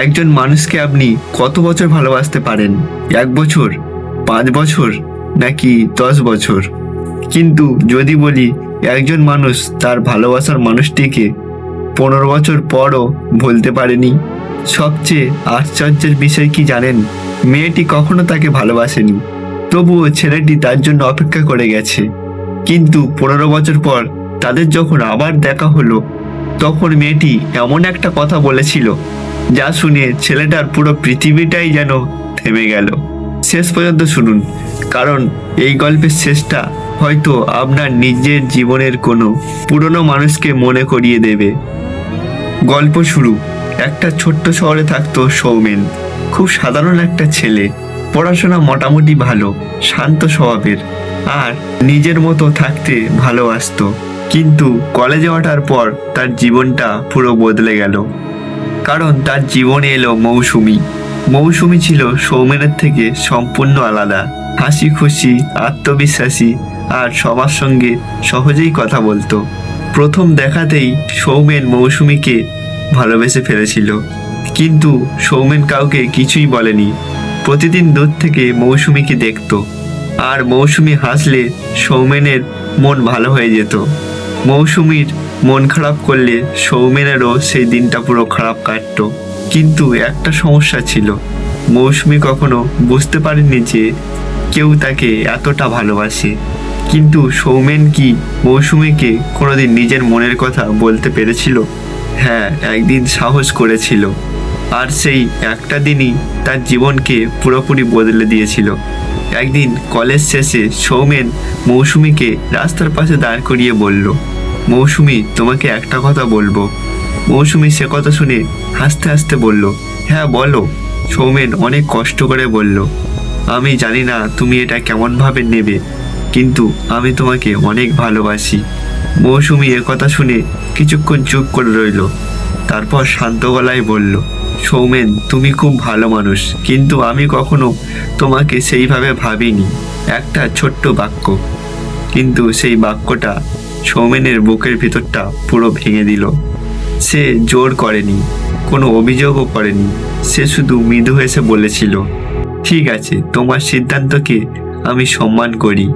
একজন মানুষকে আপনি কত বছর ভালোবাসতে পারেন? 1 বছর, 5 বছর, নাকি 10 বছর? কিন্তু যদি বলি একজন মানুষ তার ভালোবাসার মানুষটিকে 15 বছর পরও ভুলতে পারেনি। সবচেয়ে আশ্চর্যের বিষয় কি জানেন? মেয়েটি কখনো তাকে ভালোবাসেনি, তবুও ছেলেটি তার জন্য অপেক্ষা করে গেছে। কিন্তু 15 বছর পর তাদের যখন আবার দেখা হলো, তখন মেয়েটি এমন একটা কথা বলেছিল যা শুনে ছেলেটার পুরো পৃথিবীটাই যেন থেমে গেল। শেষ পর্যন্ত শুনুন, কারণ এই গল্পের শেষটা হয়তো আপনার নিজের জীবনের কোনো পুরনো মানুষকে মনে করিয়ে দেবে। গল্প শুরু। একটা ছোট্ট শহরে থাকতো সৌমেন। খুব সাধারণ একটা ছেলে, পড়াশোনা মোটামুটি ভালো, শান্ত স্বভাবের, আর নিজের মতো থাকতে ভালোবাসতো। কিন্তু কলেজে ওঠার পর তার জীবনটা পুরো বদলে গেল, কারণ তার জীবনে এলো মৌসুমী। মৌসুমী ছিল সৌমেনের থেকে সম্পূর্ণ আলাদা, হাসি খুশি, আত্মবিশ্বাসী, আর সবার সঙ্গে সহজেই কথা বলতো। প্রথম দেখাতেই সৌমেন মৌসুমীকে ভালোবেসে ফেলেছিল, কিন্তু সৌমেন কাউকে কিছুই বলেনি। প্রতিদিন দূর থেকে মৌসুমীকে দেখতো, আর মৌসুমী হাসলে সৌমেনের মন ভালো হয়ে যেত। মৌসুমীর মন খারাপ করলে সৌমেনেরও সেই দিনটা পুরো খারাপ কাটতো। কিন্তু একটা সমস্যা ছিল, মৌসুমী কখনো বুঝতে পারেনি যে কেউ তাকে এতটা ভালোবাসে। কিন্তু সৌমেন কি মৌসুমীকে কোনোদিন নিজের মনের কথা বলতে পেরেছিল? হ্যাঁ, একদিন সাহস করেছিল, আর সেই একটা দিনই তার জীবনকে পুরোপুরি বদলে দিয়েছিল। একদিন কলেজ শেষে সৌমেন মৌসুমীকে রাস্তার পাশে দাঁড় করিয়ে বলল, মৌসুমী, তোমাকে একটা কথা বলবো। মৌসুমী সে কথা শুনে হাসতে হাসতে বলল, হ্যাঁ বলো। সৌমেন অনেক কষ্ট করে বলল, আমি জানি না তুমি এটা কেমনভাবে নেবে, কিন্তু আমি তোমাকে অনেক ভালোবাসি। মৌসুমী কথা শুনে কিছুক্ষণ চুপ করে রইল, তারপর শান্ত গলায় বলল, সৌমেন, তুমি খুব ভালো মানুষ, কিন্তু আমি কখনো তোমাকে সেইভাবে ভাবিনি। একটা ছোট্ট বাক্য, কিন্তু সেই বাক্যটা সৌমেনের বুকের ভিতরটা পুরো ভেঙে দিল। সে জোর করেনি, কোনো অভিযোগও করেনি, সে শুধু মৃদু হেসে বলেছিল, ঠিক আছে, তোমার সিদ্ধান্তকে আমি সম্মান করি।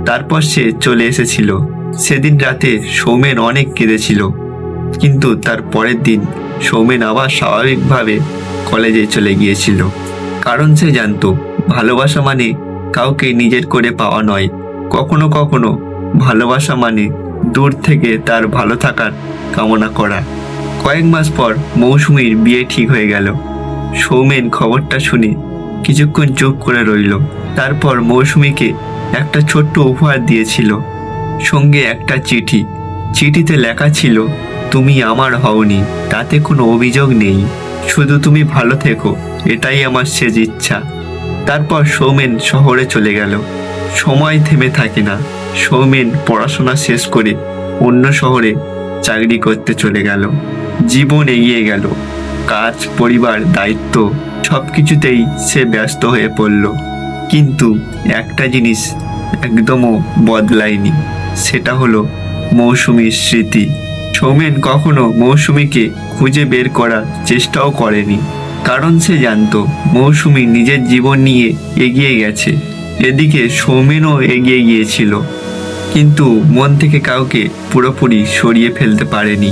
তারপর সে চলে এসেছিল। সেদিন রাতে সৌমেন অনেক কেঁদেছিল, কিন্তু তার পরের দিন সৌমেন আবার স্বাভাবিকভাবে কলেজে চলে গিয়েছিল, কারণ সে জানতো ভালোবাসা মানে কাউকে নিজের করে পাওয়া নয়। কখনো কখনো ভালোবাসা মানে দূর থেকে তার ভালো থাকার কামনা করা। কয়েক মাস পর মৌসুমীর বিয়ে ঠিক হয়ে গেল। সৌমেন খবরটা শুনে কিছুক্ষণ চুপ করে রইল। তারপর মৌসুমীকে একটা ছোট্ট উপহার দিয়েছিল, সঙ্গে একটা চিঠি। চিঠিতে লেখা ছিল, তুমি আমার হওনি, তাতে কোনো অভিযোগ নেই, শুধু তুমি ভালো থেকো, এটাই আমার শেষ ইচ্ছা। তারপর সৌমেন শহরে চলে গেল। সময় থেমে থাকে না। সৌমেন পড়াশোনা শেষ করে অন্য শহরে চাকরি করতে চলে গেল। জীবন এগিয়ে গেল, কাজ, পরিবার, দায়িত্ব সব কিছুতেই সে ব্যস্ত হয়ে পড়ল। কিন্তু একটা জিনিস একদমও বদলায়নি, সেটা হলো মৌসুমীর স্মৃতি। সৌমেন কখনো মৌসুমীকে খুঁজে বের করার চেষ্টাও করেনি, কারণ সে জানতো মৌসুমী নিজের জীবন নিয়ে এগিয়ে গেছে। এদিকে সৌমেনও এগিয়ে গিয়েছিল, কিন্তু মন থেকে কাউকে পুরোপুরি সরিয়ে ফেলতে পারেনি।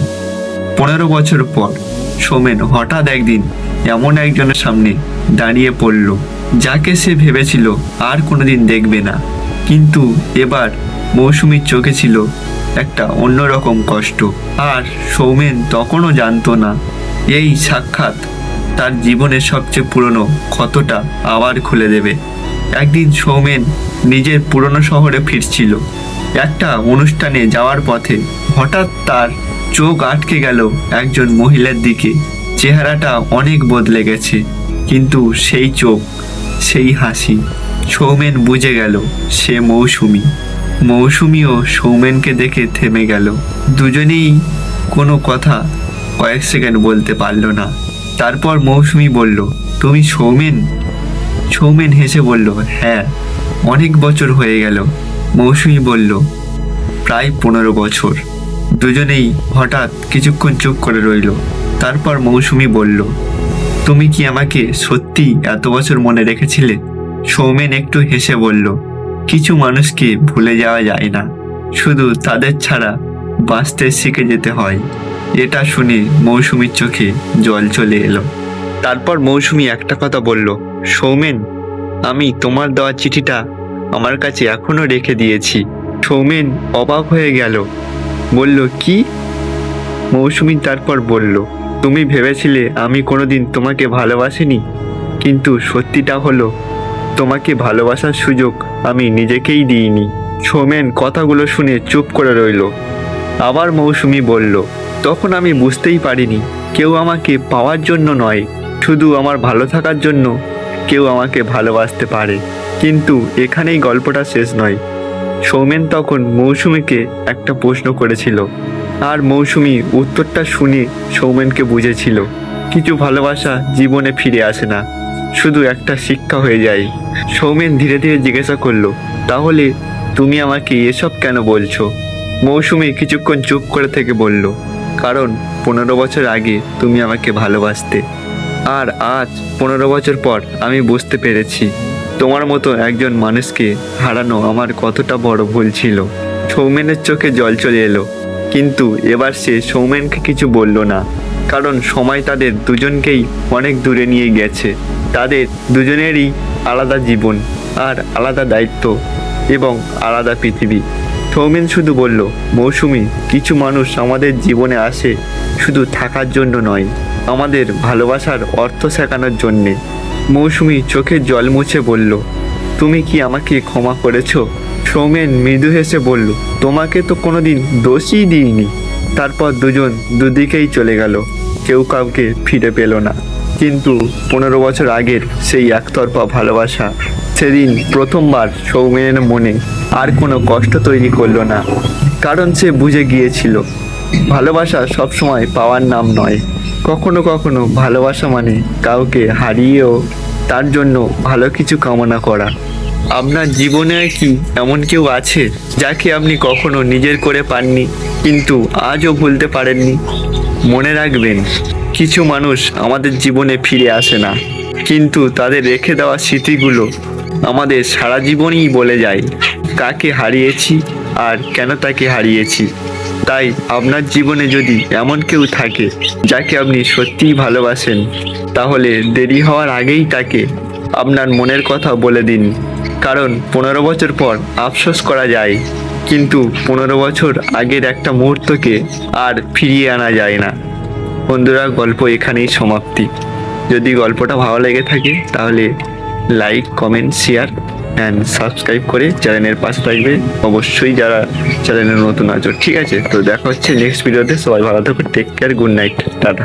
15 বছর পর সৌমেন হঠাৎ একদিন এমন একজনের সামনে দাঁড়িয়ে পড়ল, যাকে সে ভেবেছিল আর কোনোদিন দেখবে না। কিন্তু এবার মৌসুমীর চোখে ছিল একটা অন্যরকম কষ্ট, আর সৌমেন তখনও জানতো না এই সাক্ষাৎ তার জীবনের সবচেয়ে পুরনো ক্ষতটা আবার খুলে দেবে। একদিন সৌমেন নিজের পুরনো শহরে ফিরছিল। একটা অনুষ্ঠানে যাওয়ার পথে হঠাৎ তার চোখ আটকে গেল একজন মহিলার দিকে। চেহারাটা অনেক বদলে গেছে, কিন্তু সেই চোখ, সেই হাসি, সৌমেন বুঝে গেল সে মৌসুমী। মৌসুমীও সৌমেনকে দেখে থেমে গেল। দুজনেই কোনো কথা কয়েক সেকেন্ড বলতে পারল না। তারপর মৌসুমী বলল, তুমি সৌমেন? সৌমেন হেসে বলল, হ্যাঁ, অনেক বছর হয়ে গেল। মৌসুমী বলল, প্রায় 15 বছর। দুজনেই হঠাৎ কিছুক্ষণ চুপ করে রইল। তারপর মৌসুমী বলল, তুমি কি আমাকে সত্যি এত বছর মনে রেখেছিলে? সৌমেন একটু হেসে বলল, কিছু মানুষকে ভুলে যাওয়া যায় না, শুধু তাদের ছাড়া বাঁচতে শিখে যেতে হয়। এটা শুনে মৌসুমীর চোখে জল চলে এলো। তারপর মৌসুমী একটা কথা বলল, সৌমেন, আমি তোমার দেওয়া চিঠিটা আমার কাছে এখনো রেখে দিয়েছি। সৌমেন অবাক হয়ে গেল, বলল, কি? মৌসুমী তারপর বলল, তুমি ভেবেছিলে আমি কোনোদিন তোমাকে ভালোবাসিনি, কিন্তু সত্যিটা হলো তোমাকে ভালোবাসার সুযোগ আমি নিজেকেই দিইনি। সৌমেন কথাগুলো শুনে চুপ করে রইল। আবার মৌসুমী বলল, তখন আমি বুঝতেই পারিনি কেউ আমাকে পাওয়ার জন্য নয়, শুধু আমার ভালো থাকার জন্য কেউ আমাকে ভালোবাসতে পারে। কিন্তু এখানেই গল্পটা শেষ নয়। সৌমেন তখন মৌসুমীকে একটা প্রশ্ন করেছিল, আর মৌসুমী উত্তরটা শুনে সৌমেনকে বুঝেছিল কিছু ভালোবাসা জীবনে ফিরে আসে না, শুধু একটা শিক্ষা হয়ে যায়। সৌমেন ধীরে ধীরে জিজ্ঞাসা করলো, তাহলে তুমি আমাকে এসব কেন বলছো? মৌসুমী কিছুক্ষণ চুপ করে থেকে বলল, কারণ 15 বছর আগে তুমি আমাকে ভালোবাসতে, আর আজ 15 বছর পর আমি বুঝতে পেরেছি তোমার মতো একজন মানুষকে হারানো আমার কতটা বড় ভুল ছিল। সৌমেনের চোখে জল চলে এলো, কিন্তু এবার সে সৌমেনকে কিছু বলল না, কারণ সময় তাদের দুজনকেই অনেক দূরে নিয়ে গেছে। তাদের দুজনেরই আলাদা জীবন আর আলাদা দায়িত্ব এবং আলাদা পৃথিবী। সৌমেন শুধু বলল, মৌসুমী, কিছু মানুষ আমাদের জীবনে আসে শুধু থাকার জন্য নয়, আমাদের ভালোবাসার অর্থ শেখানোর জন্যে। মৌসুমী চোখের জল মুছে বলল, তুমি কি আমাকে ক্ষমা করেছো? সৌমেন মৃদু হেসে বলল, তোমাকে তো কোনোদিন দোষই দিইনি। তারপর দুজন দুদিকেই চলে গেল, কেউ কাউকে ফিরে পেল না। কিন্তু 15 বছর আগের সেই একতরফা ভালোবাসা সেদিন প্রথমবার সৌমেনের মনে আর কোনো কষ্ট তৈরি করলো না, কারণ সে বুঝে গিয়েছিল ভালোবাসা সবসময় পাওয়ার নাম নয়। কখনো কখনো ভালোবাসা মানে কাউকে হারিয়েও তার জন্য ভালো কিছু কামনা করা। আপনার জীবনে কি এমন কেউ আছে যাকে আপনি কখনো নিজের করে পাননি, কিন্তু আজও ভুলতে পারেননি? মনে রাখবেন, কিছু মানুষ আমাদের জীবনে ফিরে আসে না, কিন্তু তাদের রেখে দেওয়া স্মৃতিগুলো আমাদের সারা জীবনই বলে যায় কাকে হারিয়েছি আর কেন তাকে হারিয়েছি। তাই আপনার জীবনে যদি এমন কেউ থাকে যাকে আপনি সত্যিই ভালোবাসেন, তাহলে দেরি হওয়ার আগেই তাকে আপনার মনের কথা বলে দিন। কারণ 15 বছর পর আফসোস করা যায়, কিন্তু 15 বছর আগের একটা মুহূর্তকে আর ফিরিয়ে আনা যায় না। বন্ধুরা, গল্প এখানেই সমাপ্তি। যদি গল্পটা ভালো লেগে থাকে তাহলে like, comment, share and subscribe করে চ্যানেলের পাশে থাকবে অবশ্যই যারা চ্যানেলে নতুন আছো। ঠিক আছে, তো দেখা হচ্ছে নেক্সট ভিডিওতে। সবাই ভালো থাকবে, take care, good night, tata.